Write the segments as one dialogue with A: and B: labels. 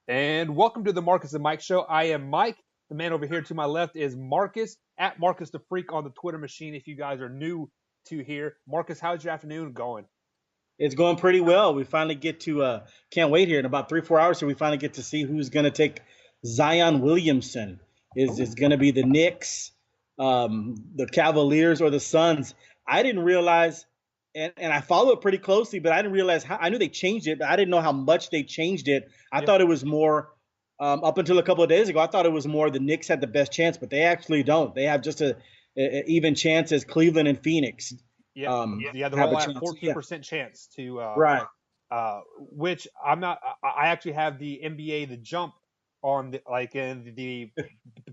A: And welcome to the Marcus and Mike Show. I am Mike. The man over here to my left is Marcus, at Marcus the Freak on the Twitter machine. If you guys are new to here, Marcus, how's your afternoon going?
B: It's going pretty well. We finally get to can't wait here in about 3-4 hours here. We finally get to see who's going to take Zion Williamson. Is going to be the Knicks, the Cavaliers, or the Suns? I didn't realize, and I follow it pretty closely, but I didn't realize how. I knew they changed it, but I didn't know how much they changed it. I
A: Yeah,
B: thought it was more up until a couple of days ago. I thought it was more the Knicks had the best chance, but they actually don't. They have just a even chance as Cleveland and Phoenix
A: yeah, yeah. They're
B: have a
A: all at
B: chance. Yeah,
A: 14% chance to,
B: right.
A: which I'm not. I actually have the NBA the jump on like in the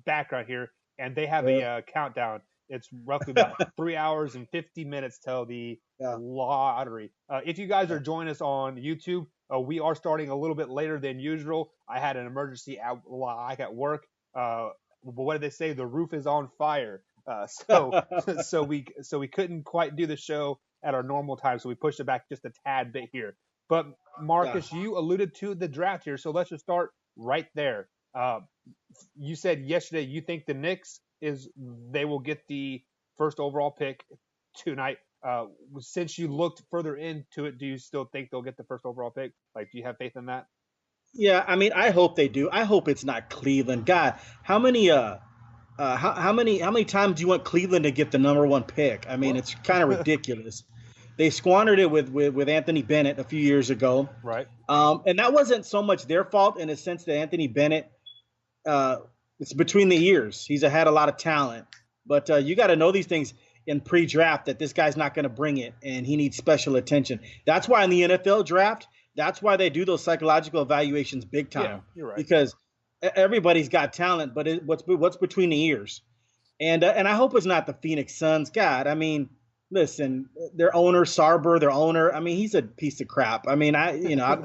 A: background here, and they have a countdown. It's roughly about 3 hours and 50 minutes till the
B: Yeah.
A: lottery. If you guys are joining us on YouTube, we are starting a little bit later than usual. I had an emergency like at work. But what did they say? The roof is on fire. So so we couldn't quite do the show at our normal time, so we pushed it back just a tad bit here. But
B: Yeah.
A: Marcus, you alluded to the draft here, so let's just start right there. Uh, you said yesterday you think the Knicks is they will get the first overall pick tonight. Since you looked further into it, do you still think they'll get the first overall pick? Like, do you have faith in that?
B: Yeah, I mean, I hope they do. I hope it's not Cleveland. God, how many times do you want Cleveland to get the number one pick? I mean,
A: Well,
B: it's kind of ridiculous. They squandered it with Anthony Bennett a few years ago,
A: right.
B: and that wasn't so much their fault in a sense that Anthony Bennett, uh, it's between the years. He's had a lot of talent, but you got to know these things in pre-draft that this guy's not going to bring it, and he needs special attention. That's why in the NFL draft, that's why they do those psychological evaluations big
A: Yeah,
B: time
A: you're right.
B: because everybody's got talent, but what's between the ears? And I hope it's not the Phoenix Suns. God, I mean, listen, their owner Sarber, their owner. I mean, he's a piece of crap. I mean,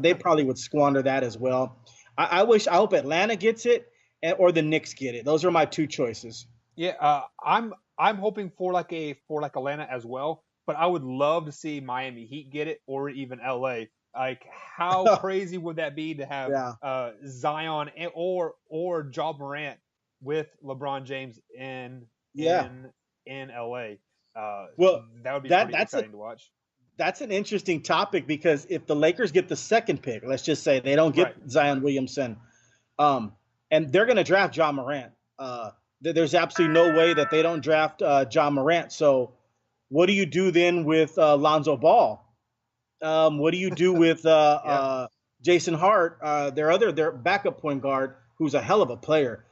B: they probably would squander that as well. I hope Atlanta gets it or the Knicks get it. Those are my two choices.
A: Yeah, I'm hoping for like Atlanta as well, but I would love to see Miami Heat get it or even LA. Like, how crazy would that be to have
B: Yeah,
A: Zion or Ja Morant with LeBron James
B: yeah.
A: in LA? Uh,
B: Well,
A: that would be
B: that
A: pretty
B: that's a
A: exciting to watch.
B: that's an interesting topic because if the Lakers get the second pick, let's just say they don't get
A: Right.
B: Zion Williamson, um, and they're going to draft John Morant. There's absolutely no way that they don't draft John Morant. So, what do you do then with Lonzo Ball? What do you do with
A: Yeah.
B: Jason Hart, their backup point guard, who's a hell of a player?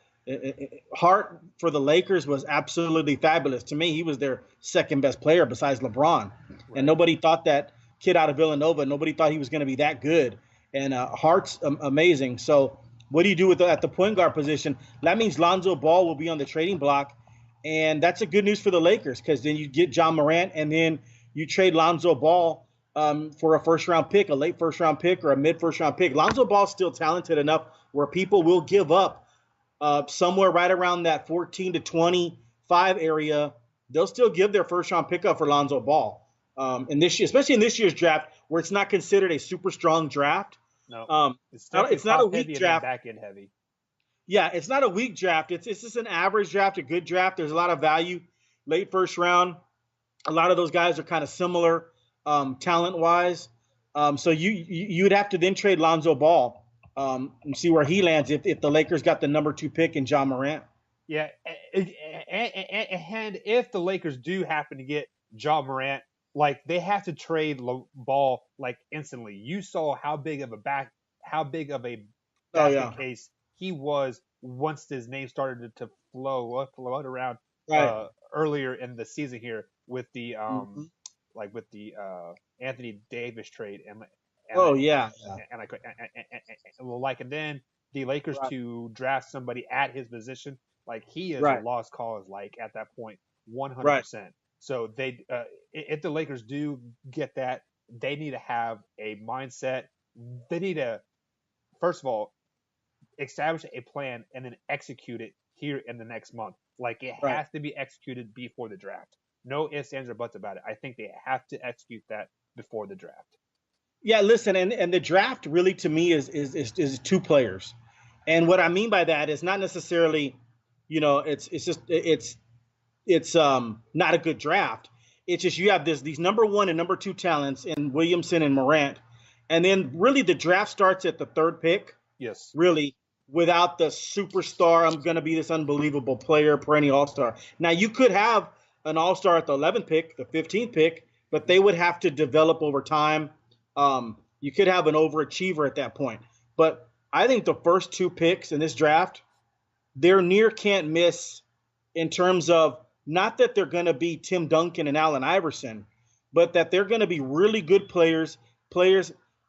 B: Hart for the Lakers was absolutely fabulous. To me, he was their second best player besides LeBron, and
A: Right.
B: nobody thought that kid out of Villanova. Nobody thought he was going to be that good. And Hart's amazing. So, what do you do at the point guard position? That means Lonzo Ball will be on the trading block, and that's a good news for the Lakers because then you get John Morant, and then you trade Lonzo Ball for a first round pick, a late first round pick, or a mid first round pick. Lonzo Ball's still talented enough where people will give up somewhere right around that 14 to 25 area. They'll still give their first round pickup for Lonzo Ball. In this year, especially in this year's draft, where it's not considered a super strong draft.
A: No,
B: Um,
A: it's definitely
B: it's not a
A: top
B: weak
A: heavy and then
B: draft.
A: back end heavy.
B: Yeah, it's not a weak draft. It's just an average draft, a good draft. There's a lot of value. Late first round, a lot of those guys are kind of similar talent wise. So you'd have to then trade Lonzo Ball and see where he lands if the Lakers got the number two pick in John Morant.
A: Yeah, and if the Lakers do happen to get Ja Morant, like they have to trade Ball like instantly. You saw how big of a
B: Oh
A: basket
B: yeah,
A: case he was once his name started to float around
B: right.
A: earlier in the season here with the
B: Mhm.
A: with the Anthony Davis trade and
B: Oh
A: I
B: yeah, yeah,
A: and I could and then the Lakers
B: right,
A: to draft somebody at his position, like he is a
B: right,
A: lost cause. Like at that point,
B: right.
A: 100%. So if the Lakers do get that, they need to have a mindset. They need to first of all establish a plan and then execute it here in the next month. Like it
B: Right.
A: has to be executed before the draft. No ifs, ands, or buts about it. I think they have to execute that before the draft.
B: Yeah, listen, and the draft really to me is two players. And what I mean by that is not necessarily, it's not a good draft. It's just you have these number one and number two talents in Williamson and Morant, and then really the draft starts at the third pick.
A: Yes.
B: Really, without the superstar, I'm going to be this unbelievable player, perennial all star. Now you could have an all star at the 11th pick, the 15th pick, but they would have to develop over time. You could have an overachiever at that point, but I think the first two picks in this draft, they're near can't miss in terms of not that they're going to be Tim Duncan and Allen Iverson, but that they're going to be really good players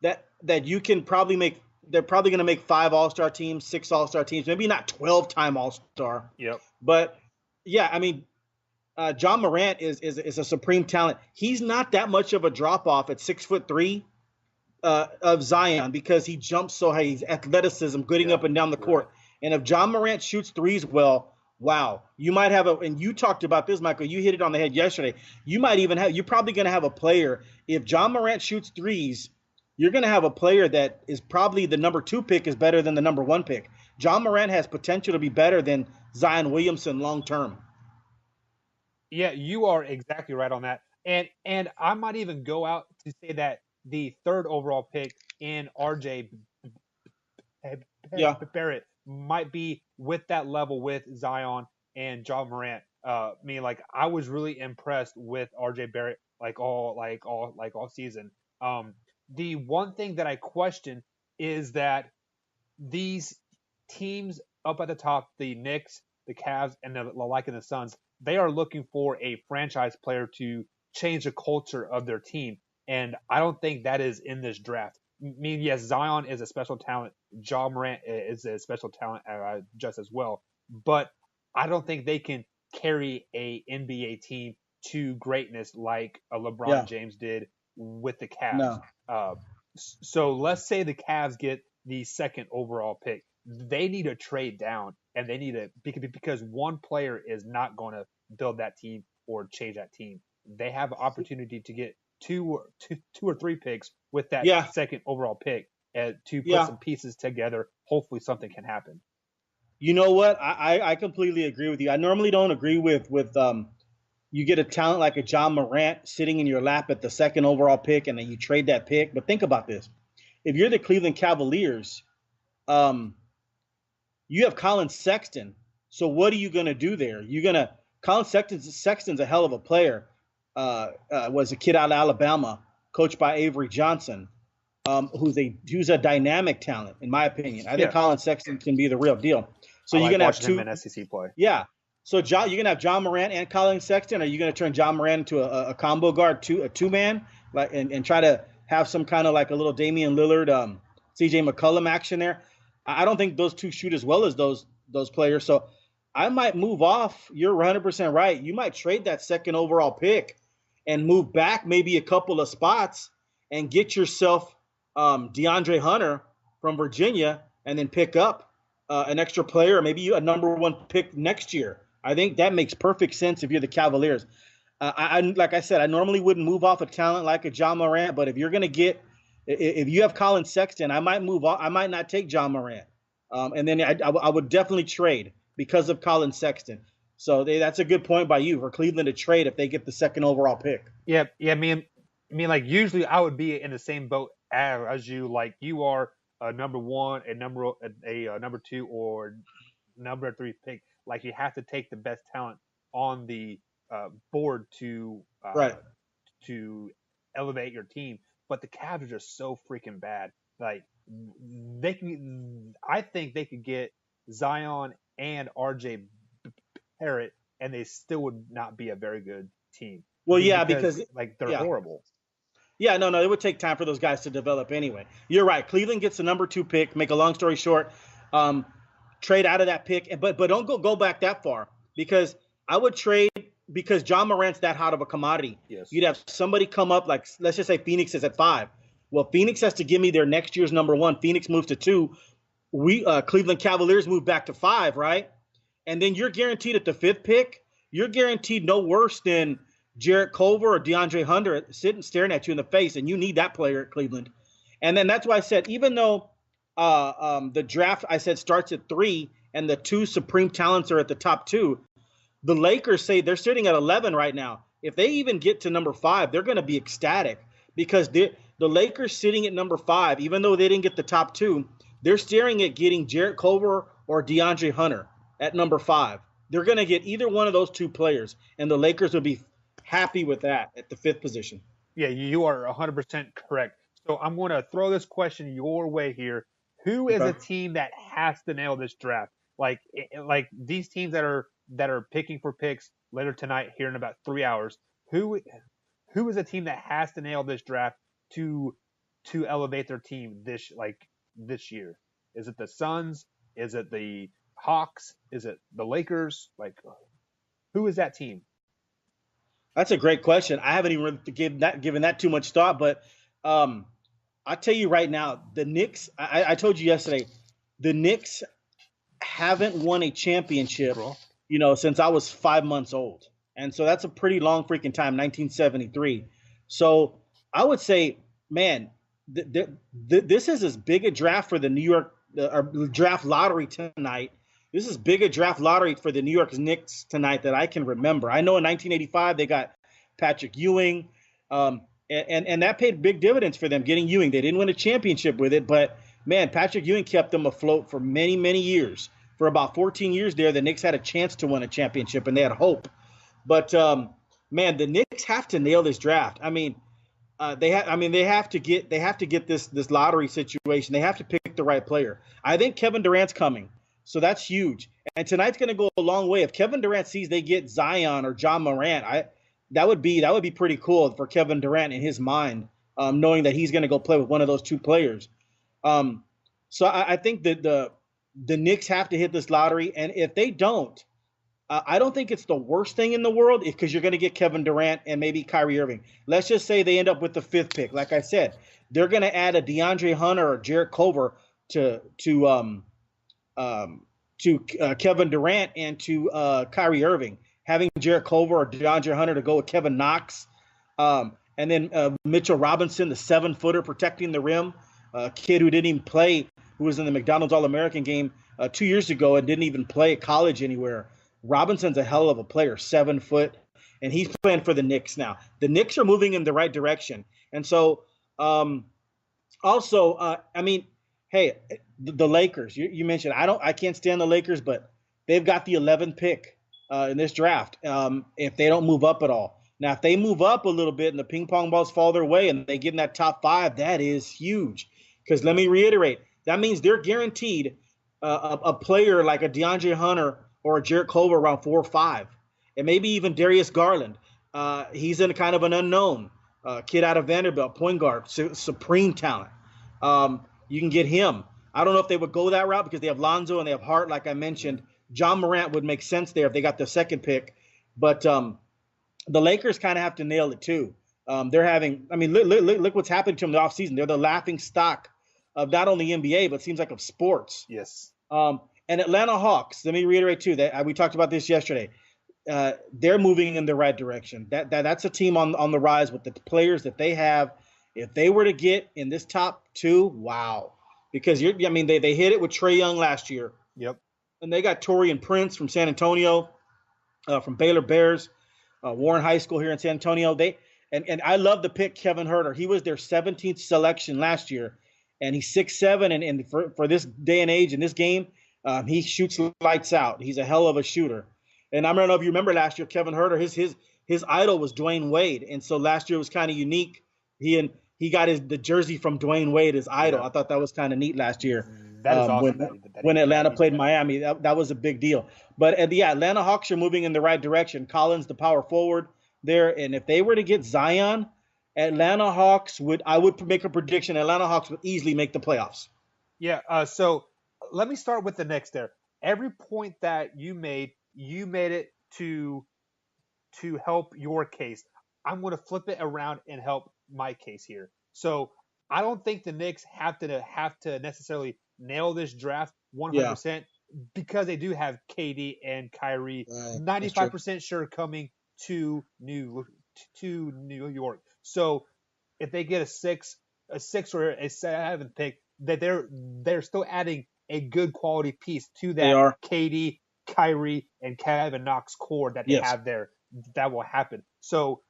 B: that you can probably make. They're probably going to make 5 All-Star teams, 6 All-Star teams, maybe not 12-time All-Star.
A: Yep.
B: But yeah, I mean, John Morant is a supreme talent. He's not that much of a drop off at 6'3" of Zion because he jumps so high. He's athleticism, getting up and down the court. And if John Morant shoots threes well, wow, you might have and you talked about this, Michael, you hit it on the head yesterday. You're probably going to have a player, if John Morant shoots threes, you're going to have a player that is probably the number 2 pick is better than the number 1 pick. John Morant has potential to be better than Zion Williamson long term.
A: Yeah, you are exactly right on that. And I might even go out to say that the 3rd overall pick in RJ Barrett might be with that level with Zion and John Morant. I was really impressed with RJ Barrett all season. The one thing that I question is that these teams up at the top, the Knicks, the Cavs, and the Suns, they are looking for a franchise player to change the culture of their team. And I don't think that is in this draft. I mean, yes, Zion is a special talent. John Morant is a special talent just as well. But I don't think they can carry a NBA team to greatness like a LeBron James did with the Cavs.
B: No.
A: So let's say the Cavs get the 2nd overall pick. They need to trade down, and they need to because one player is not going to build that team or change that team. They have an opportunity to get two or three picks with that 2nd overall pick to put some pieces together. Hopefully something can happen.
B: You know what? I completely agree with you. I normally don't agree with you get a talent like a John Morant sitting in your lap at the 2nd overall pick, and then you trade that pick. But think about this. If you're the Cleveland Cavaliers, you have Colin Sexton. So what are you going to do there? Colin Sexton's a hell of a player. Was a kid out of Alabama, coached by Avery Johnson, who's a dynamic talent, in my opinion. I think Colin Sexton can be the real deal. So you're going to have 2
A: in SEC play.
B: Yeah. So you're going to have John Morant and Colin Sexton. Or are you going to turn John Morant into a combo guard, a 2-man, and try to have some kind of like a little Damian Lillard, CJ McCollum action there? I don't think those 2 shoot as well as those players. So I might move off. You're 100% right. You might trade that 2nd overall pick and move back maybe a couple of spots and get yourself DeAndre Hunter from Virginia, and then pick up an extra player, maybe a number 1 pick next year. I think that makes perfect sense if you're the Cavaliers. Like I said, I normally wouldn't move off a talent like a John Morant, but if you have Colin Sexton, I might move off. I might not take John Morant, and then I would definitely trade because of Colin Sexton. So that's a good point by you for Cleveland to trade if they get the 2nd overall pick.
A: Yeah. I mean, like usually I would be in the same boat as you. Like you are a number 1, a number 2, or number 3 pick. Like you have to take the best talent on the board to elevate your team. But the Cavs are just so freaking bad. Like I think they could get Zion and RJ Barrett, and they still would not be a very good team.
B: Well, because
A: they're horrible.
B: Yeah, no, it would take time for those guys to develop anyway. You're right. Cleveland gets the number 2 pick. Make a long story short, trade out of that pick, but don't go back that far, because I would trade because John Morant's that hot of a commodity.
A: Yes.
B: You'd have somebody come up, like let's just say Phoenix is at 5. Well, Phoenix has to give me their next year's number 1. Phoenix moves to 2. We Cleveland Cavaliers move back to 5, right? And then you're guaranteed at the 5th pick, you're guaranteed no worse than Jarrett Culver or DeAndre Hunter sitting staring at you in the face, and you need that player at Cleveland. And then that's why I said, even though the draft I said starts at 3, and the 2 supreme talents are at the top 2. The Lakers say they're sitting at 11 right now. If they even get to number 5, they're going to be ecstatic because the Lakers sitting at number 5, even though they didn't get the top 2, they're staring at getting Jarrett Culver or DeAndre Hunter at number 5. They're going to get either one of those 2 players, and the Lakers will be happy with that at the 5th position.
A: Yeah, you are 100% correct. So I'm going to throw this question your way here. Who is a
B: Okay.
A: team that has to nail this draft? Like these teams that are picking for picks later tonight here in about 3 hours. Who who is a team that has to nail this draft to elevate their team this year? Is it the Suns? Is it the Hawks? Is it the Lakers? Like who is that team?
B: That's a great question. I haven't even given that too much thought, but um, I tell you right now, the Knicks. I told you yesterday, the Knicks haven't won a championship,
A: Bro.
B: since I was 5 months old, and so that's a pretty long freaking time, 1973. So I would say, man, this is as big a draft for the New York or draft lottery tonight. This is big a draft lottery for the New York Knicks tonight that I can remember. I know in 1985 they got Patrick Ewing, and that paid big dividends for them getting Ewing. They didn't win a championship with it, but man, Patrick Ewing kept them afloat for many, many years. For about 14 years there, the Knicks had a chance to win a championship, and they had hope. But man, the Knicks have to nail this draft. I mean, they have to get this lottery situation. They have to pick the right player. I think Kevin Durant's coming, so that's huge. And tonight's going to go a long way. If Kevin Durant sees they get Zion or John Morant, that would be pretty cool for Kevin Durant in his mind, knowing that he's going to go play with one of those 2 players. So I think that the Knicks have to hit this lottery, and if they don't, I don't think it's the worst thing in the world because you're going to get Kevin Durant and maybe Kyrie Irving. Let's just say they end up with the 5th pick. Like I said, they're going to add a DeAndre Hunter or Jarrett Culver to Kevin Durant and to Kyrie Irving. Having Jarrett Culver or DeAndre Hunter to go with Kevin Knox, and then Mitchell Robinson, the 7-footer protecting the rim, a kid who didn't even play, who was in the McDonald's All-American game 2 years ago and didn't even play at college anywhere. Robinson's a hell of a player, 7 foot, and he's playing for the Knicks now. The Knicks are moving in the right direction. And so I mean, hey, the Lakers, you mentioned, I can't stand the Lakers, but they've got the 11th pick in this draft if they don't move up at all. Now, if they move up a little bit and the ping pong balls fall their way and they get in that top 5, that is huge. Because let me reiterate, that means they're guaranteed a player like a DeAndre Hunter or a Jarrett Culver around 4 or 5, and maybe even Darius Garland. He's in kind of an unknown kid out of Vanderbilt, point guard, supreme talent. You can get him. I don't know if they would go that route because they have Lonzo and they have Hart, like I mentioned. John Morant would make sense there if they got the 2nd pick, but the Lakers kind of have to nail it too. They're having, I mean, look what's happening to them in the offseason. They're the laughing stock of not only NBA, but it seems like of sports.
A: Yes.
B: And Atlanta Hawks, let me reiterate too, that we talked about this yesterday. They're moving in the right direction. That's a team on the rise with the players that they have. If they were to get in this top 2, wow. Because they hit it with Trae Young last year.
A: Yep.
B: And they got Torian Prince from San Antonio, from Baylor Bears, Warren High School here in San Antonio. And I love the pick, Kevin Huerter. He was their 17th selection last year, and he's 6'7", and for this day and age in this game, he shoots lights out. He's a hell of a shooter. And I don't know if you remember last year, Kevin Huerter, his idol was Dwayne Wade, and so last year was kind of unique. He got the jersey from Dwayne Wade, his idol. Yeah. I thought that was kind of neat last year.
A: That is awesome.
B: When Atlanta played Miami, that was a big deal. But Atlanta Hawks are moving in the right direction. Collins, the power forward there, and if they were to get Zion, Atlanta Hawks I would make a prediction. Atlanta Hawks would easily make the playoffs.
A: Yeah. So let me start with the Knicks there. Every point that you made it to help your case. I'm going to flip it around and help my case here. So I don't think the Knicks have to necessarily nail this draft 100% because they do have KD and Kyrie 95% sure coming to New York. So if they get a 6 or a 7th pick, that they're still adding a good quality piece to
B: They
A: that
B: are.
A: KD, Kyrie, and Kevin Knox core that they
B: Yes.
A: have there. That will happen. So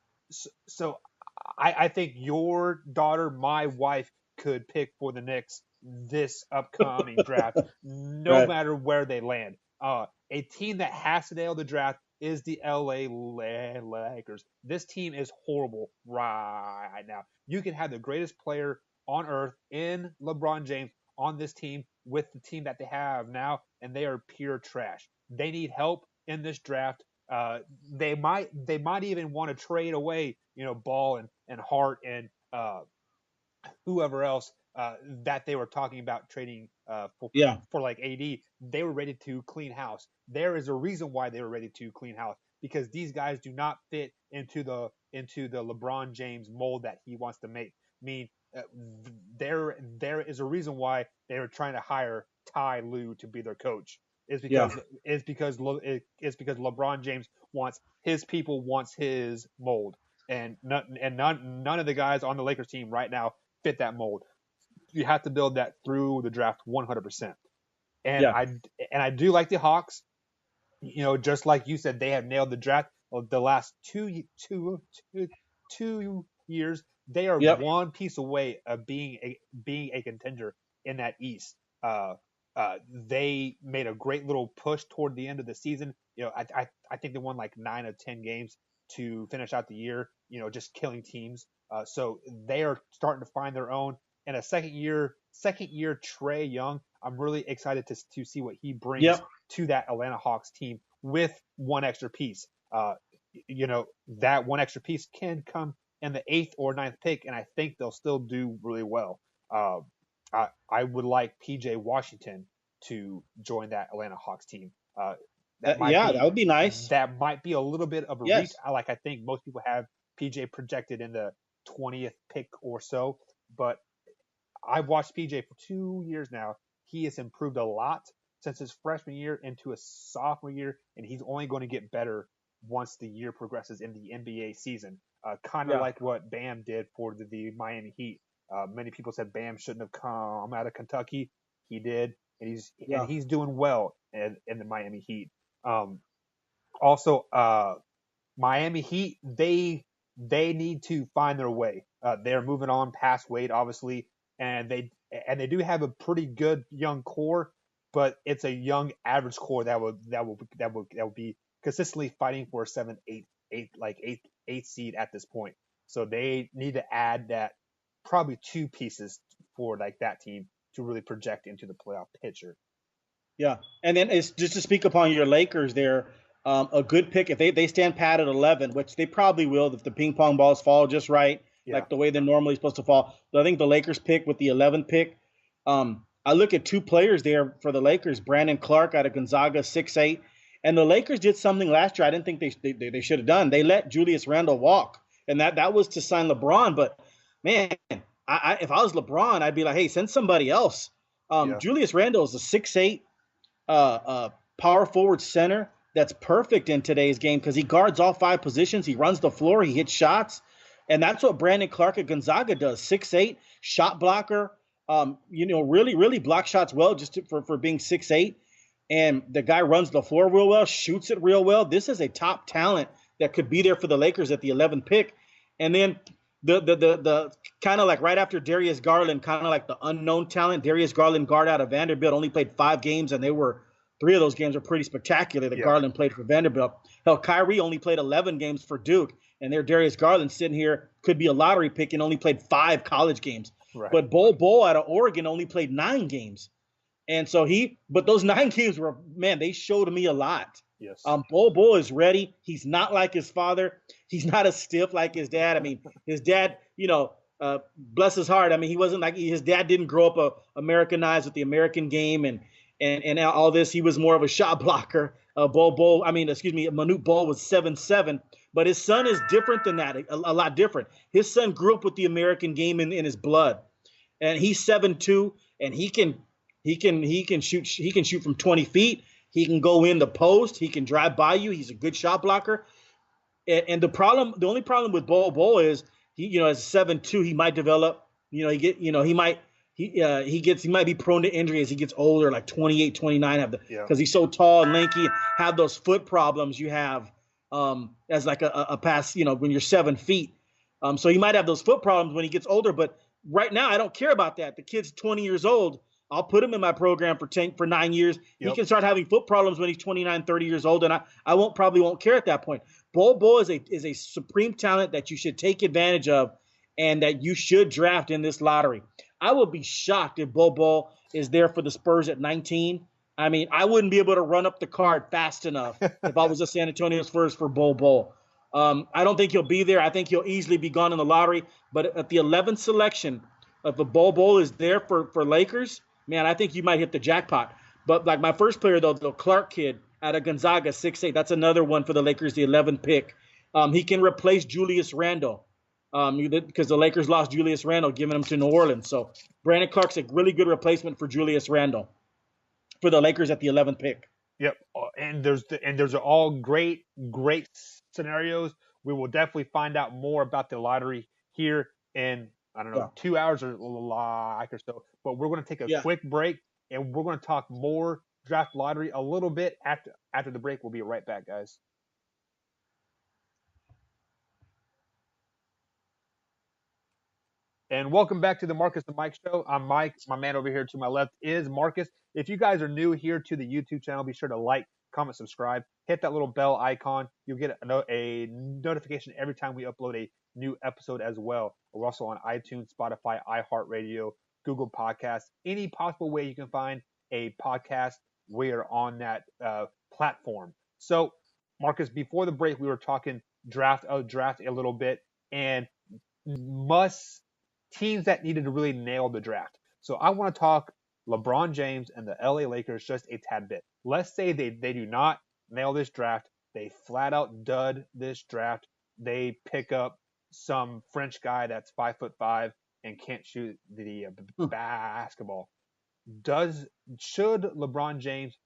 A: I think your daughter, my wife, could pick for the Knicks this upcoming draft, no
B: Right.
A: matter where they land. A team that has to nail the draft is the LA Lakers. This team is horrible right now. You can have the greatest player on earth in LeBron James on this team with the team that they have now, and they are pure trash. They need help in this draft. They might even want to trade away, Ball and Hart and whoever else that they were talking about trading
B: Yeah.
A: for like AD. They were ready to clean house. There is a reason why they were ready to clean house, because these guys do not fit into the LeBron James mold that he wants to make. I mean, there is a reason why they were trying to hire Ty Lue to be their coach. Is
B: Yeah.
A: because it's because LeBron James wants his mold, and none of the guys on the Lakers team right now fit that mold. You have to build that through the draft 100%. And
B: Yeah.
A: I do like the Hawks. Just like you said, they have nailed the draft. The last two years, they are
B: Yep.
A: one piece away of being a contender in that East. They made a great little push toward the end of the season. I think they won like 9 of 10 games to finish out the year. Just killing teams. So they are starting to find their own. And a second year Trae Young, I'm really excited to see what he brings
B: Yep.
A: to that Atlanta Hawks team with one extra piece. That one extra piece can come in the 8th or 9th pick, and I think they'll still do really well. Uh, I would like PJ Washington to join that Atlanta Hawks team. That might
B: Yeah, that
A: be
B: would be nice.
A: that might be a little bit of a reach.
B: Yes.
A: I think most people have PJ projected in the 20th pick or so, but I've watched PJ for 2 years now. He has improved a lot since his freshman year into a sophomore year, and he's only going to get better once the year progresses in the NBA season. Kind of
B: Yeah.
A: like what Bam did for the Miami Heat. Many people said Bam shouldn't have come out of Kentucky. He did, and
B: Yeah.
A: he's doing well in the Miami Heat. Um, Also, Miami Heat, they need to find their way. They're moving on past Wade, obviously, and they do have a pretty good young core, but it's a young average core that will be consistently fighting for a 7, 8 seed at this point. So they need to add that, probably two pieces for like that team to really project into the playoff picture.
B: Yeah, and then it's just to speak upon your Lakers there. A good pick if they stand pat at 11, which they probably will if the ping pong balls fall just right,
A: Yeah,
B: like the way they're normally supposed to fall. So I think the Lakers pick with the 11th pick. I look at two players there for the Lakers: Brandon Clark out of Gonzaga, 6'8", and the Lakers did something last year I didn't think they should have done. They let Julius Randle walk, and that was to sign LeBron. But man, if I was LeBron, I'd be like, hey, send somebody else.
A: yeah,
B: Julius Randle is a 6'8" power forward center that's perfect in today's game because he guards all five positions. He runs the floor. He hits shots. And that's what Brandon Clark at Gonzaga does. 6'8", shot blocker. Really, really block shots well for being 6'8". And the guy runs the floor real well, shoots it real well. This is a top talent that could be there for the Lakers at the 11th pick. And then the kind of like right after Darius Garland, kind of like the unknown talent. Darius Garland, guard out of Vanderbilt, only played 5 games, and three of those games were pretty spectacular that
A: yeah,
B: Garland played for Vanderbilt. Hell, Kyrie only played 11 games for Duke, and their Darius Garland sitting here could be a lottery pick and only played 5 college games.
A: right.
B: But Bol out of Oregon only played 9 games. And so but those 9 games were, man, they showed me a lot.
A: Yes.
B: Bol is ready. He's not like his father. He's not as stiff like his dad. I mean, his dad, bless his heart. I mean, he wasn't like his dad didn't grow up Americanized with the American game and all this. He was more of a shot blocker. Manute Bol was 7'7", but his son is different than that, a lot different. His son grew up with the American game in his blood, and he's 7'2", and he can shoot from 20 feet. He can go in the post. He can drive by you. He's a good shot blocker. And the only problem with Bol is he, as 7'2", he might develop. He might he might be prone to injury as he gets older, like 28, 29,
A: Yeah.
B: because he's so tall and lanky, and have those foot problems you have as like a pass, when you're 7 feet. So he might have those foot problems when he gets older. But right now, I don't care about that. The kid's 20 years old. I'll put him in my program for 9 years. He
A: Yep.
B: can start having foot problems when he's 29, 30 years old, and I probably won't care at that point. Bol is a supreme talent that you should take advantage of, and that you should draft in this lottery. I would be shocked if Bol is there for the Spurs at 19. I mean, I wouldn't be able to run up the card fast enough if I was a San Antonio Spurs for Bol. I don't think he'll be there. I think he'll easily be gone in the lottery. But at the 11th selection, if a Bol is there for Lakers, man, I think you might hit the jackpot. But like my first player, though, the Clark kid out of Gonzaga, 6'8", that's another one for the Lakers, the 11th pick. He can replace Julius Randle because the Lakers lost Julius Randle, giving him to New Orleans. So Brandon Clark's a really good replacement for Julius Randle for the Lakers at the 11th pick.
A: Yep. And those are all great scenarios. We will definitely find out more about the lottery here in, I don't know,
B: Yeah.
A: 2 hours or like or so. But we're going to take a
B: Yeah.
A: quick break, and we're going to talk more draft lottery a little bit after the break. We'll be right back, guys. And welcome back to the Marcus and Mike Show. I'm Mike. My man over here to my left is Marcus. If you guys are new here to the YouTube channel, be sure to like, comment, subscribe, hit that little bell icon. You'll get a notification every time we upload a new episode as well. We're also on iTunes, Spotify, iHeartRadio, Google Podcasts, any possible way you can find a podcast. We are on that platform. So, Marcus, before the break, we were talking draft a little bit, and teams that needed to really nail the draft. So I want to talk LeBron James and the LA Lakers just a tad bit. Let's say they do not nail this draft. They flat out dud this draft. They pick up some French guy that's 5'5" and can't shoot the basketball. Should LeBron James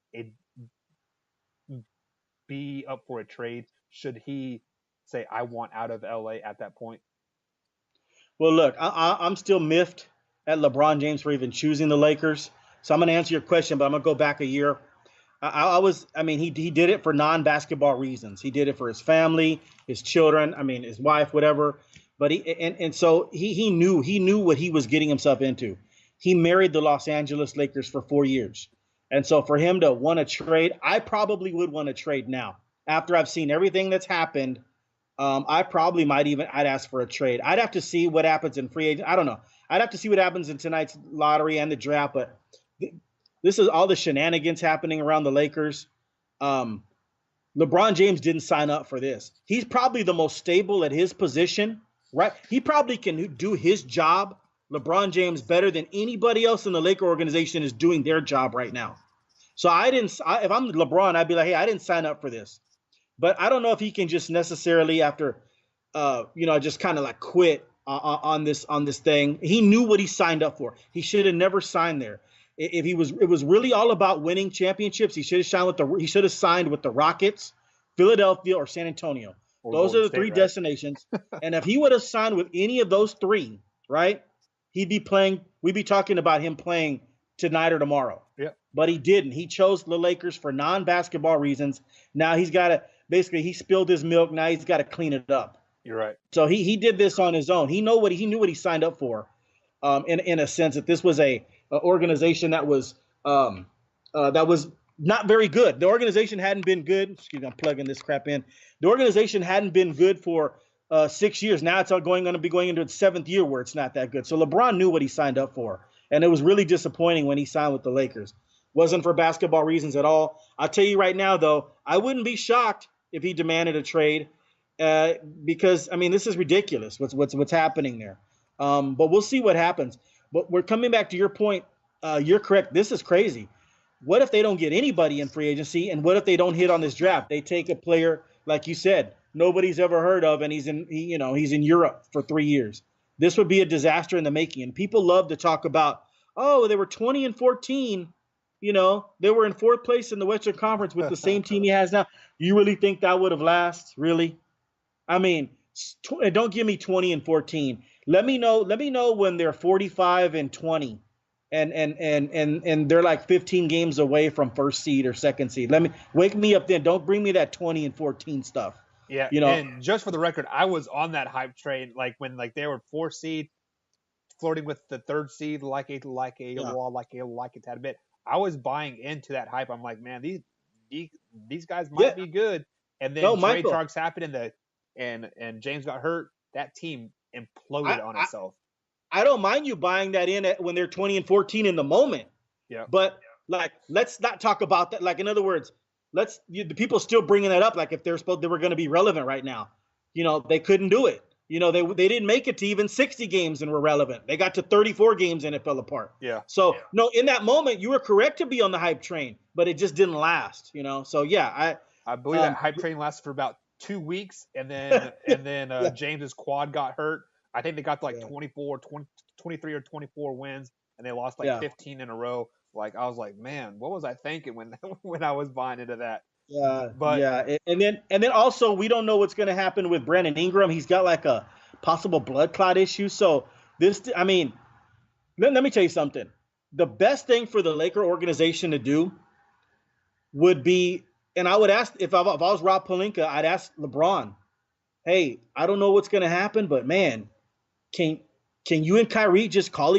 A: be up for a trade? Should he say, I want out of LA at that point?
B: Well, look, I'm still miffed at LeBron James for even choosing the Lakers. So I'm going to answer your question, but I'm going to go back a year. He did it for non-basketball reasons. He did it for his family, his children, his wife, whatever. But he knew what he was getting himself into. He married the Los Angeles Lakers for 4 years. And so for him to want to trade, I probably would want to trade now. After I've seen everything that's happened, I probably I'd ask for a trade. I'd have to see what happens in free agent. I don't know. I'd have to see what happens in tonight's lottery and the draft. But this is all the shenanigans happening around the Lakers. LeBron James didn't sign up for this. He's probably the most stable at his position, right? He probably can do his job, LeBron James, better than anybody else in the Laker organization is doing their job right now. So if I'm LeBron, I'd be like, hey, I didn't sign up for this. But I don't know if he can just necessarily after, just kind of like quit on this thing. He knew what he signed up for. He should have never signed there. If it was really all about winning championships, he should have signed with the Rockets, Philadelphia, or San Antonio. Those are the three destinations. And if he would have signed with any of those three, right, we'd be talking about him playing tonight or tomorrow.
A: Yeah.
B: But he didn't. He chose the Lakers for non-basketball reasons. Now he's got to basically he spilled his milk. Now he's got to clean it up.
A: You're right.
B: So he did this on his own. He knew what he signed up for. In a sense that this was a organization that was not very good. The organization hadn't been good. Excuse me, I'm plugging this crap in. The organization hadn't been good for 6 years. Now it's going to be going into its 7th year where it's not that good. So LeBron knew what he signed up for. And it was really disappointing when he signed with the Lakers. Wasn't for basketball reasons at all. I'll tell you right now, though, I wouldn't be shocked if he demanded a trade because, this is ridiculous what's happening there. But we'll see what happens. But we're coming back to your point. You're correct. This is crazy. What if they don't get anybody in free agency? And what if they don't hit on this draft? They take a player, like you said, nobody's ever heard of, and he's in Europe for 3 years. This would be a disaster in the making. And people love to talk about, oh, they were 20-14. They were in 4th place in the Western Conference with the same team he has now. You really think that would have lasted? Really? Don't give me 20-14. Let me know when they're 45-20 and they're like 15 games away from first seed or second seed. Let me wake me up then. Don't bring me that 20 and 14 stuff.
A: Yeah,
B: You know,
A: and just for the record, I was on that hype train, like when like they were 4 seed, flirting with the third seed,
B: yeah,
A: like a tad bit. I was buying into that hype. I'm like, man, these, these guys
B: yeah.
A: might be good. And then
B: No,
A: trade
B: Michael,
A: talks happened, and James got hurt. That team
B: I,
A: imploded on
B: I
A: itself.
B: I don't mind you buying that in when they're 20 and 14 in the moment.
A: Yeah,
B: But like, let's not talk about that. Like, in other words, the people still bringing that up. Like, if they were going to be relevant right now, they couldn't do it. They didn't make it to even 60 games and were relevant. They got to 34 games and it fell apart.
A: yeah.
B: So no, in that moment, you were correct to be on the hype train, but it just didn't last. So yeah,
A: I believe that
B: um,
A: hype train lasted for about 2 weeks, and then
B: yeah,
A: James's quad got hurt. I think they got to like
B: yeah,
A: 23 or 24 wins, and they lost like
B: yeah.
A: 15 in a row. Like I was like, man, what was I thinking when when I was buying into that?
B: Yeah,
A: But
B: yeah, and then also we don't know what's going to happen with Brandon Ingram. He's got like a possible blood clot issue. So I mean, let me tell you something. The best thing for the Laker organization to do would be, and I would ask if I was Rob Pelinka, I'd ask LeBron, hey, I don't know what's going to happen, but man, can can you and Kyrie just call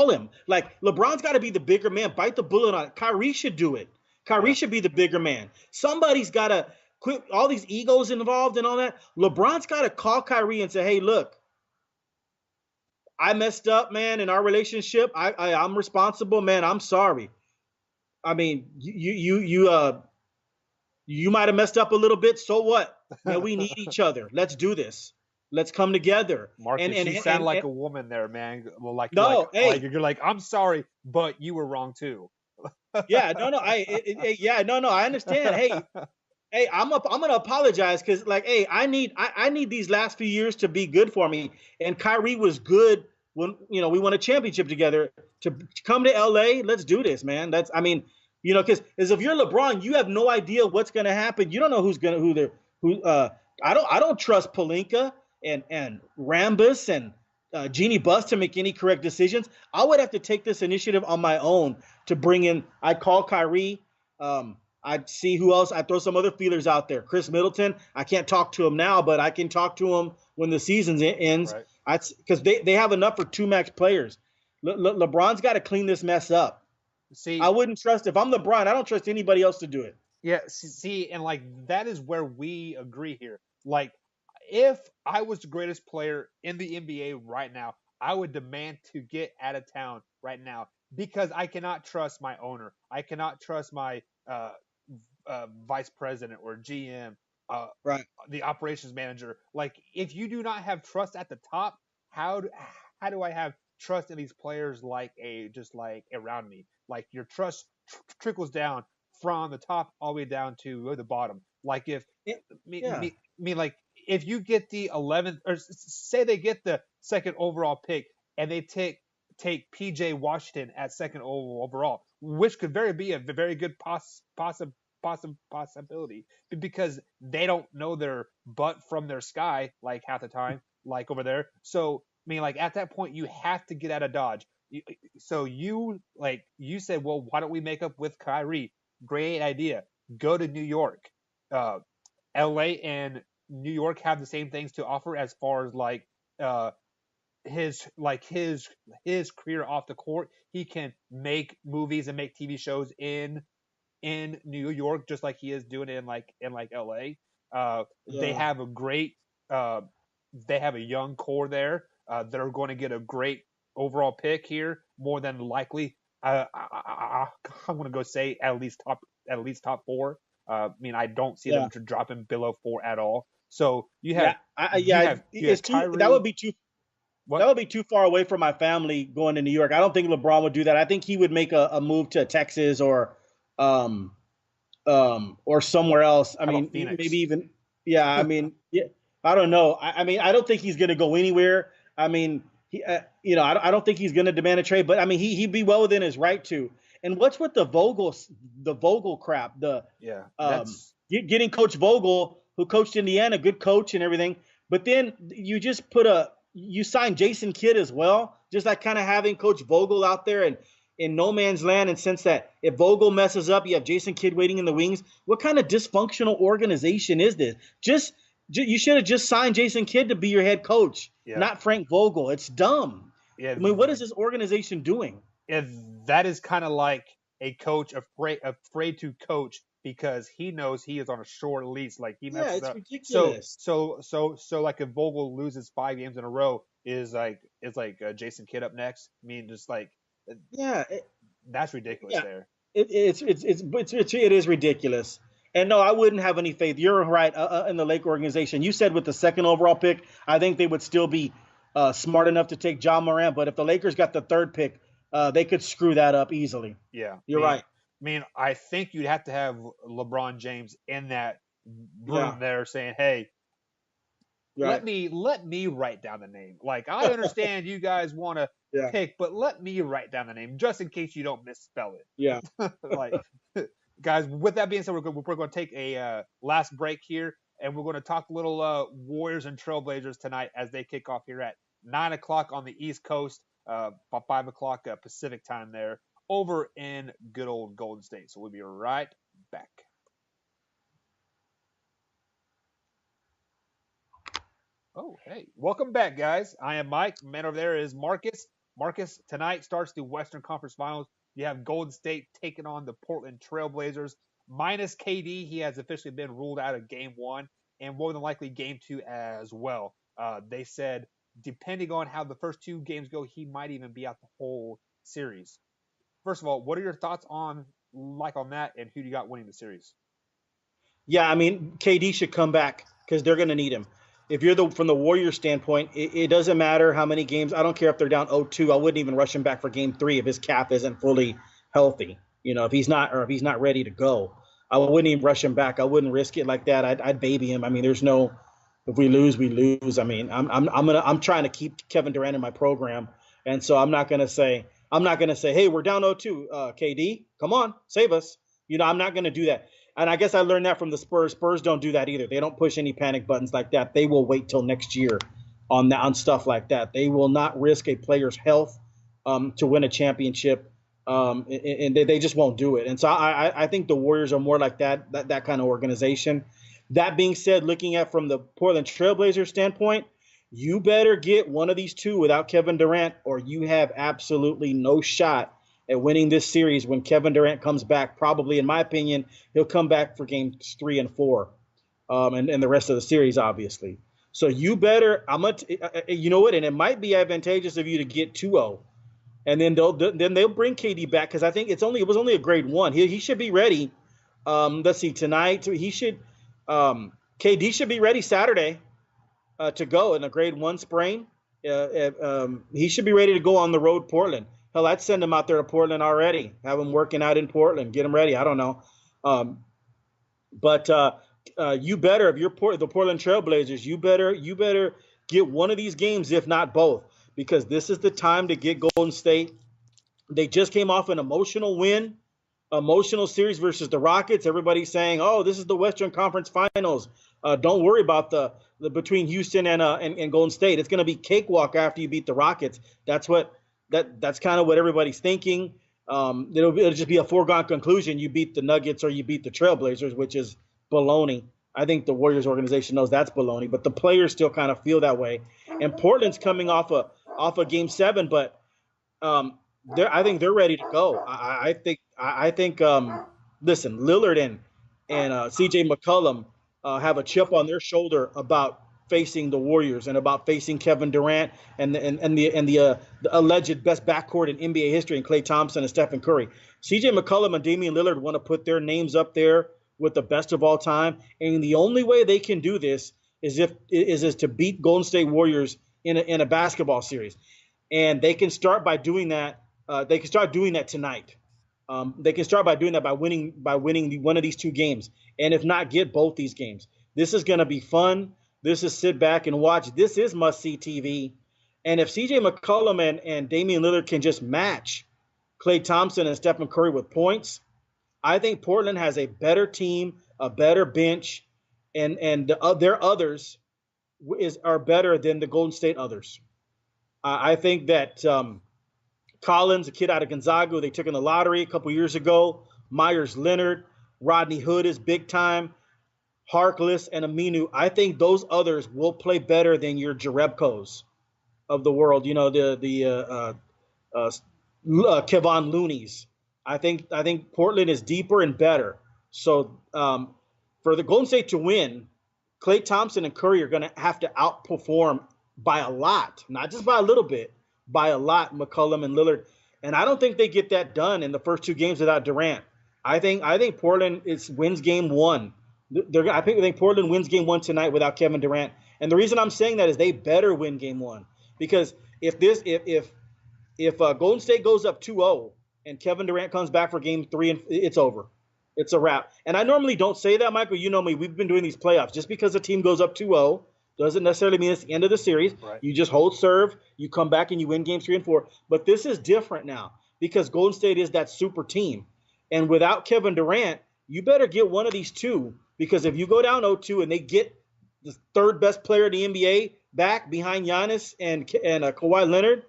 B: him? Like LeBron's got to be the bigger man. Bite the bullet on it. Kyrie should do it. Kyrie
A: yeah,
B: should be the bigger man. Somebody's got to quit all these egos involved and all that. LeBron's got to call Kyrie and say, "Hey, look, I messed up, man, in our relationship. I'm responsible, man. I'm sorry. I mean, you might have messed up a little bit. So what? Man, we need each other. Let's do this. Let's come together." And
A: Marcus,
B: and
A: you sound
B: and,
A: like
B: and
A: a woman there, man. Well,
B: no, hey,
A: you're like, I'm sorry, but you were wrong too.
B: yeah, no, no, yeah, no, no, I understand. Hey, hey, I'm gonna apologize because like, hey, I need these last few years to be good for me. And Kyrie was good when we won a championship together. To come to LA, let's do this, man. That's I mean, because as if you're LeBron, you have no idea what's gonna happen. You don't know who. I don't trust Palinka and Rambus and Jeannie Buss to make any correct decisions. I would have to take this initiative on my own to bring in. I'd call Kyrie. I'd see who else. I'd throw some other feelers out there. Chris Middleton. I can't talk to him now, but I can talk to him when the season ends.
A: Right.
B: Because they have enough for two max players. LeBron's got to clean this mess up. I
A: See,
B: wouldn't trust if I'm LeBron. I don't trust anybody else to do it.
A: yeah, see, and like that is where we agree here. Like, if I was the greatest player in the NBA right now, I would demand to get out of town right now because I cannot trust my owner. I cannot trust my vice president or GM, uh,
B: Right.
A: the operations manager. Like, if you do not have trust at the top, how do I have trust in these players like a just like around me? Like your trust trickles down from the top all the way down to the bottom. Like if
B: Yeah.
A: like if you get the 11th or say they get the second overall pick and they take PJ Washington at second overall, which could very be a very good possibility because they don't know their butt from their sky like half the time, like over there. So I mean, like at that point, you have to get out of Dodge. So you said, well, why don't we make up with Kyrie? Great idea. Go to New York. Uh, LA and New York have the same things to offer as far as like uh, his career off the court. He can make movies and make TV shows in New York, just like he is doing it in LA. They
B: Yeah.
A: have a great uh, they have a young core there. They're going to get a great overall pick here, more than likely. I'm going to go say at least top four. I mean, I don't see
B: Yeah.
A: them dropping below four at all. So
B: Yeah. Yeah.
A: you have
B: It's too. That would
A: Kyrie.
B: be too. That
A: What?
B: would be too far away from my family going to New York. I don't think LeBron would do that. I think he would make a move to Texas um, or somewhere else. I
A: How
B: mean,
A: about Phoenix?
B: maybe even, yeah. I mean, yeah. I don't know. I mean, I don't think he's going to go anywhere. I mean, I don't think he's going to demand a trade. But I mean, he'd be well within his right to. And what's with the Vogel crap?
A: Yeah,
B: Um,
A: that's
B: getting Coach Vogel, who coached Indiana, good coach and everything. But then you signed Jason Kidd as well, just like kind of having Coach Vogel out there, and in no man's land, and since that if Vogel messes up, you have Jason Kidd waiting in the wings. What kind of dysfunctional organization is this? You should have just signed Jason Kidd to be your head coach,
A: Yeah,
B: not Frank Vogel. It's dumb.
A: yeah,
B: I mean, what is this organization doing?
A: yeah. That is kind of like a coach afraid to coach because he knows he is on a short leash. Like he
B: Yeah,
A: messes
B: it's
A: up. So
B: ridiculous.
A: like if Vogel loses 5 games in a row, is like Jason Kidd up next? I mean, just like
B: Yeah,
A: that's ridiculous
B: yeah.
A: there.
B: It is ridiculous. And no, I wouldn't have any faith. You're right in the Lake organization. You said with the second overall pick, I think they would still be smart enough to take John Moran. But if the Lakers got the third pick, they could screw that up easily.
A: Yeah,
B: You're right.
A: I think you'd have to have LeBron James in that
B: Yeah,
A: room there saying, "Hey, let
B: right.
A: me write down the name. Like I understand you guys want to
B: Yeah,
A: pick, but let me write down the name just in case you don't misspell
B: yeah.
A: it." Like, guys, with that being said, we're going to take a last break here, and we're going to talk a little Warriors and Trailblazers tonight as they kick off here at 9 o'clock on the East Coast, 5 o'clock Pacific time there over in good old Golden State. So we'll be right back. Oh, hey, welcome back, guys. I am Mike. Man over there is Marcus. Marcus, tonight starts the Western Conference Finals. You have Golden State taking on the Portland Trailblazers. Minus KD, he has officially been ruled out of game one and more than likely game two as well. They said, depending on how the first two games go, he might even be out the whole series. First of all, what are your thoughts on that, and who do you got winning the series?
B: Yeah, I mean, KD should come back because they're going to need him. If you're from the Warriors standpoint, it doesn't matter how many games. I don't care if they're down 0-2. I wouldn't even rush him back for game three if his calf isn't fully healthy. If he's not ready to go, I wouldn't even rush him back. I wouldn't risk it like that. I'd baby him. I mean, there's no, if we lose, we lose. I mean, I'm trying to keep Kevin Durant in my program, and so I'm not gonna say, hey, we're down 0-2. KD, come on, save us. I'm not gonna do that. And I guess I learned that from the Spurs. Spurs don't do that either. They don't push any panic buttons like that. They will wait till next year on stuff like that. They will not risk a player's health to win a championship, and they just won't do it. And so I think the Warriors are more like that kind of organization. That being said, looking at from the Portland Trailblazers standpoint, you better get one of these two without Kevin Durant, or you have absolutely no shot at winning this series when Kevin Durant comes back. Probably, in my opinion, he'll come back for games 3 and 4, and the rest of the series, obviously. So you better. You know what? And it might be advantageous of you to get 2-0, and then they'll bring KD back because I think it was only a grade one. He should be ready. Let's see, tonight he should. KD should be ready Saturday to go in a grade one sprain. He should be ready to go on the road, Portland. Hell, I'd send him out there to Portland already. Have him working out in Portland. Get him ready. I don't know. But you better, if you're the Portland Trailblazers, you better get one of these games, if not both, because this is the time to get Golden State. They just came off an emotional series versus the Rockets. Everybody's saying, "Oh, this is the Western Conference Finals. Don't worry about the between Houston and Golden State. It's going to be cakewalk after you beat the Rockets." That's kind of what everybody's thinking. It'll just be a foregone conclusion. You beat the Nuggets or you beat the Trailblazers, which is baloney. I think the Warriors organization knows that's baloney, but the players still kind of feel that way. And Portland's coming off a game 7, but I think they're ready to go. I think listen, Lillard and CJ McCollum have a chip on their shoulder about facing the Warriors and about facing Kevin Durant and the alleged best backcourt in NBA history, and Klay Thompson and Stephen Curry. CJ McCollum and Damian Lillard want to put their names up there with the best of all time, and the only way they can do this is to beat Golden State Warriors in a basketball series, and they can start by doing that. They can start doing that tonight. They can start by doing that by winning one of these two games, and if not, get both these games. This is going to be fun. This is sit back and watch. This is must-see TV. And if C.J. McCollum and Damian Lillard can just match Klay Thompson and Stephen Curry with points, I think Portland has a better team, a better bench, and their others are better than the Golden State others. I think that Collins, a kid out of Gonzaga who they took in the lottery a couple years ago. Myers Leonard, Rodney Hood is big time. Harkless and Aminu. I think those others will play better than your Jarebkos of the world. Kevon Looney's. I think Portland is deeper and better. So for the Golden State to win, Klay Thompson and Curry are going to have to outperform by a lot, not just by a little bit, by a lot, McCollum and Lillard. And I don't think they get that done in the first two games without Durant. I think Portland wins game one. I think Portland wins game one tonight without Kevin Durant. And the reason I'm saying that is they better win game one, because if Golden State goes up 2-0 and Kevin Durant comes back for game three, and it's over. It's a wrap. And I normally don't say that, Michael. You know me. We've been doing these playoffs. Just because a team goes up 2-0 doesn't necessarily mean it's the end of the series.
A: Right.
B: You just hold serve. You come back and you win games 3 and 4. But this is different now because Golden State is that super team. And without Kevin Durant, you better get one of these two, because if you go down 0-2 and they get the third best player in the NBA back behind Giannis and Kawhi Leonard,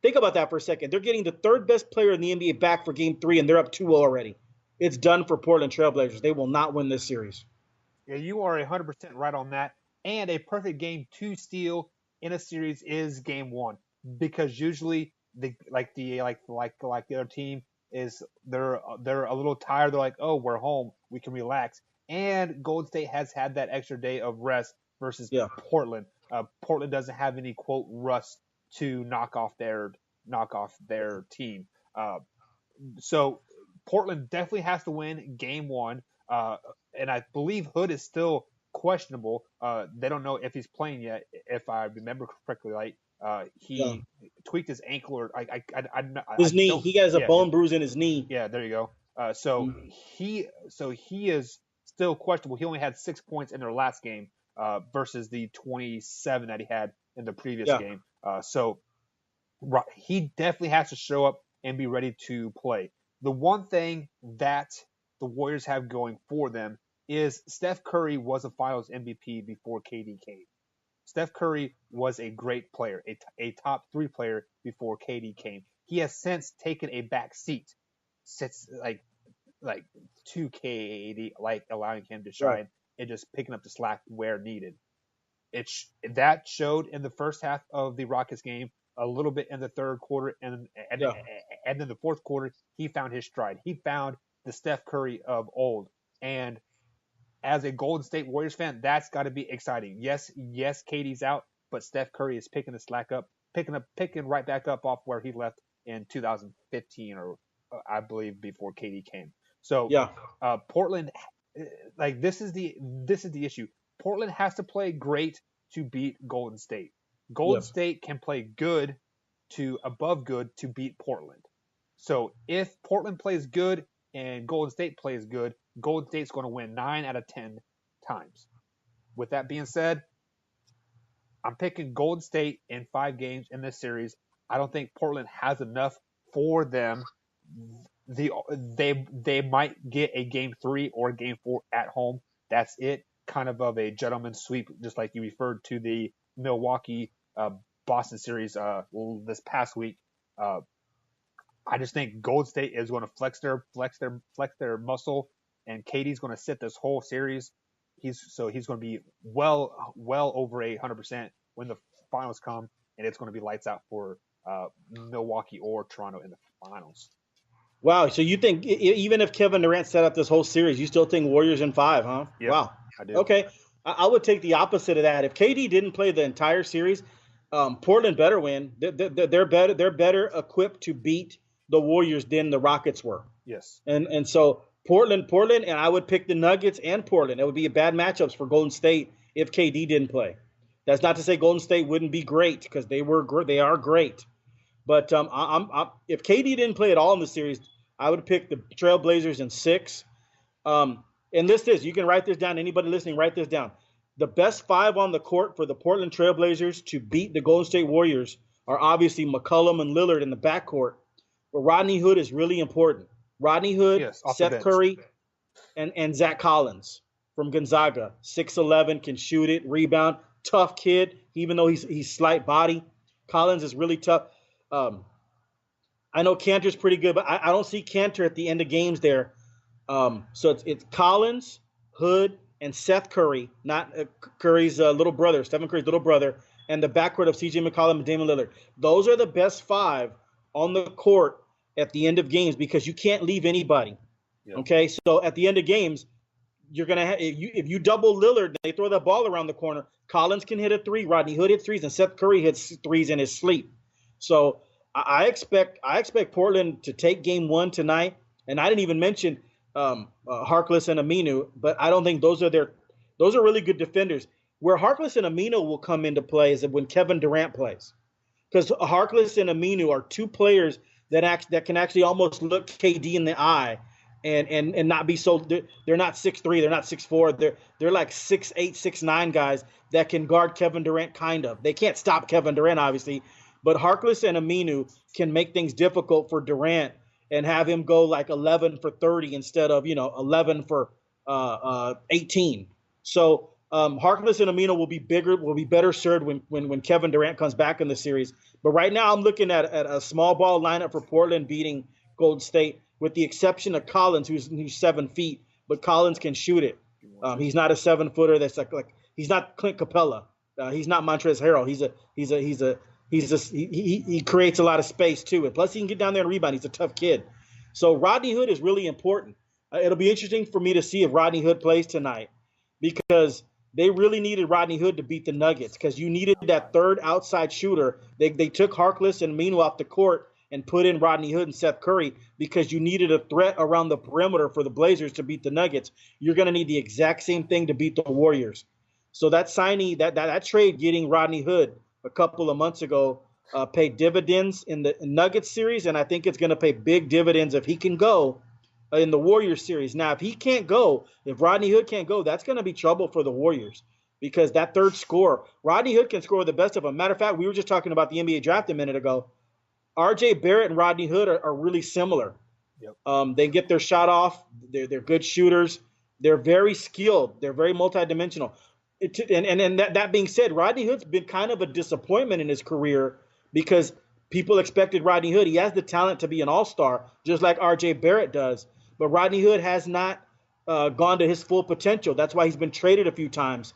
B: think about that for a second. They're getting the third best player in the NBA back for game 3, and they're up 2-0 already. It's done for Portland Trailblazers. They will not win this series.
A: Yeah, you are 100% right on that. And a perfect game to steal in a series is game one, because usually the other team is they're a little tired. They're like, oh, we're home, we can relax. And Golden State has had that extra day of rest versus Portland. Portland doesn't have any quote rust to knock off their team. So Portland definitely has to win game one. And I believe Hood is still questionable. They don't know if he's playing yet. If I remember correctly, he tweaked his ankle or
B: his knee. He has a bone bruise in his knee.
A: Yeah, there you go. So he is still questionable. He only had 6 points in their last game versus the 27 that he had in the previous game. So he definitely has to show up and be ready to play. The one thing that the Warriors have going for them is Steph Curry was a Finals MVP before KD came. Steph Curry was a great player, a top 3 player before KD came. He has since taken a back seat, since like to KD, like allowing him to shine and just picking up the slack where needed. That showed in the first half of the Rockets game, a little bit in the third quarter, and then the fourth quarter, he found his stride. He found the Steph Curry of old. And as a Golden State Warriors fan, that's got to be exciting. Yes, KD's out, but Steph Curry is picking the slack up, picking right back up off where he left in 2015, or I believe before KD came. So Portland, this is the issue. Portland has to play great to beat Golden State. Golden State can play good to above good to beat Portland. So if Portland plays good and Golden State plays good, Golden State's going to win 9 out of 10 times. With that being said, I'm picking Golden State in 5 games in this series. I don't think Portland has enough for them. They might get a game 3 or game 4 at home. That's it. Kind of a gentleman's sweep, just like you referred to the Milwaukee Boston series this past week. I just think Golden State is going to flex their muscle, and KD's going to sit this whole series. He's going to be well over 100% when the finals come, and it's going to be lights out for Milwaukee or Toronto in the finals.
B: Wow, so you think even if Kevin Durant set up this whole series, you still think Warriors in 5, huh?
A: Yep,
B: wow.
A: I do.
B: Okay, I would take the opposite of that. If KD didn't play the entire series, Portland better win. They're better equipped to beat the Warriors than the Rockets were.
A: Yes.
B: And so Portland, and I would pick the Nuggets and Portland. It would be a bad matchups for Golden State if KD didn't play. That's not to say Golden State wouldn't be great, because they are great. But if KD didn't play at all in the series, I would pick the Trailblazers in 6. And list this. You can write this down. Anybody listening, write this down. The best 5 on the court for the Portland Trailblazers to beat the Golden State Warriors are obviously McCollum and Lillard in the backcourt. But Rodney Hood is really important. Rodney Hood, Seth Curry, and Zach Collins from Gonzaga. 6'11", can shoot it, rebound. Tough kid, even though he's slight body. Collins is really tough. I know Cantor's pretty good, but I don't see Cantor at the end of games there. So it's Collins, Hood, and Seth Curry, not Curry's little brother, Stephen Curry's little brother, and the backcourt of C.J. McCollum and Damian Lillard. Those are the best five on the court at the end of games because you can't leave anybody.
A: Yep.
B: Okay, so at the end of games, you're gonna have if you double Lillard and they throw that ball around the corner, Collins can hit a three, Rodney Hood hits threes, and Seth Curry hits threes in his sleep. So I expect Portland to take game one tonight, and I didn't even mention Harkless and Aminu, but I don't think those are really good defenders. Where Harkless and Aminu will come into play is when Kevin Durant plays, because Harkless and Aminu are two players that can actually almost look KD in the eye and not be so. They're not 6'3", they're not 6'4", they're like 6'8", 6'9" guys that can guard Kevin Durant. Kind of. They can't stop Kevin Durant, obviously, but Harkless and Aminu can make things difficult for Durant and have him go like 11 for 30 instead of 11 for 18. So Harkless and Aminu will be better served when Kevin Durant comes back in the series. But right now I'm looking at a small ball lineup for Portland beating Golden State, with the exception of Collins, who's 7 feet, but Collins can shoot it. He's not a 7-footer that's like he's not Clint Capella. He's not Montrezl Harrell. He creates a lot of space too, and plus he can get down there and rebound. He's a tough kid. So Rodney Hood is really important. It'll be interesting for me to see if Rodney Hood plays tonight, because they really needed Rodney Hood to beat the Nuggets, because you needed that third outside shooter. They took Harkless and Aminu off the court and put in Rodney Hood and Seth Curry because you needed a threat around the perimeter for the Blazers to beat the Nuggets. You're going to need the exact same thing to beat the Warriors. So that signing, that trade getting Rodney Hood a couple of months ago paid dividends in the Nuggets series, and I think it's going to pay big dividends if he can go in the Warriors series. Now, if Rodney Hood can't go, that's going to be trouble for the Warriors, because that third scorer, Rodney Hood can score the best of them. Matter of fact, we were just talking about the NBA draft a minute ago. RJ Barrett and Rodney Hood are really similar. Yep. They get their shot off. They're good shooters. They're very skilled. They're very multidimensional. And that being said, Rodney Hood's been kind of a disappointment in his career because people expected Rodney Hood. He has the talent to be an all-star, just like RJ Barrett does. But Rodney Hood has not gone to his full potential. That's why he's been traded a few times.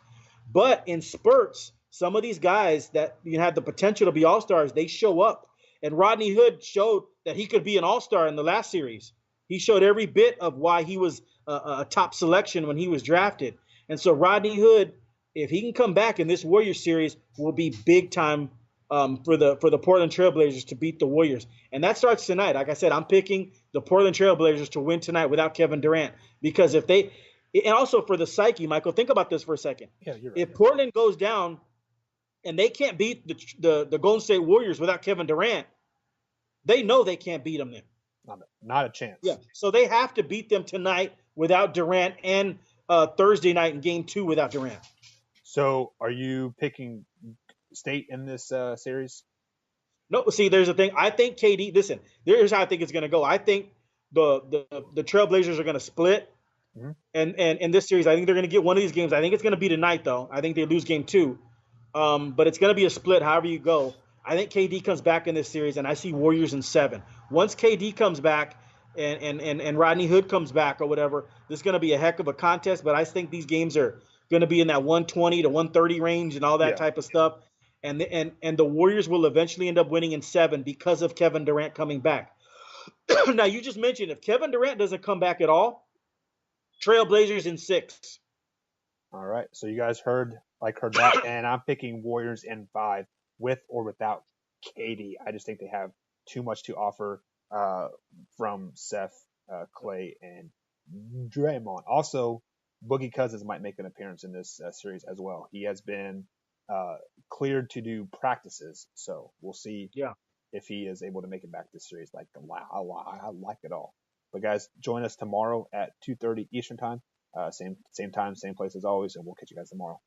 B: But in spurts, some of these guys that have the potential to be all-stars, they show up. And Rodney Hood showed that he could be an all-star in the last series. He showed every bit of why he was a top selection when he was drafted. And so Rodney Hood, if he can come back in this Warriors series, will be big time for the Portland Trailblazers to beat the Warriors. And that starts tonight. Like I said, I'm picking the Portland Trailblazers to win tonight without Kevin Durant, because and also for the psyche, Michael, think about this for a second.
A: Yeah, you're right.
B: If Portland goes down and they can't beat the Golden State Warriors without Kevin Durant, they know they can't beat them then.
A: Not a chance.
B: Yeah. So they have to beat them tonight without Durant, and Thursday night in Game 2 without Durant.
A: So are you picking State in this series?
B: No. See, there's a thing. I think KD. Listen, here's how I think it's going to go. I think the Trailblazers are going to split, mm-hmm. and in this series, I think they're going to get one of these games. I think it's going to be tonight, though. I think they lose Game 2. But it's going to be a split however you go. I think KD comes back in this series, and I see Warriors in 7. Once KD comes back and Rodney Hood comes back or whatever, this is going to be a heck of a contest. But I think these games are going to be in that 120 to 130 range and all that type of stuff. And the Warriors will eventually end up winning in 7 because of Kevin Durant coming back. Now, you just mentioned if Kevin Durant doesn't come back at all, Trailblazers in 6.
A: All right. So you guys heard that, and I'm picking Warriors in 5 with or without KD. I just think they have too much to offer from Seth, Clay, and Draymond. Also, Boogie Cousins might make an appearance in this series as well. He has been cleared to do practices, so we'll see if he is able to make it back this series. I like it all. But guys, join us tomorrow at 2:30 Eastern time. Same time, same place as always, and we'll catch you guys tomorrow.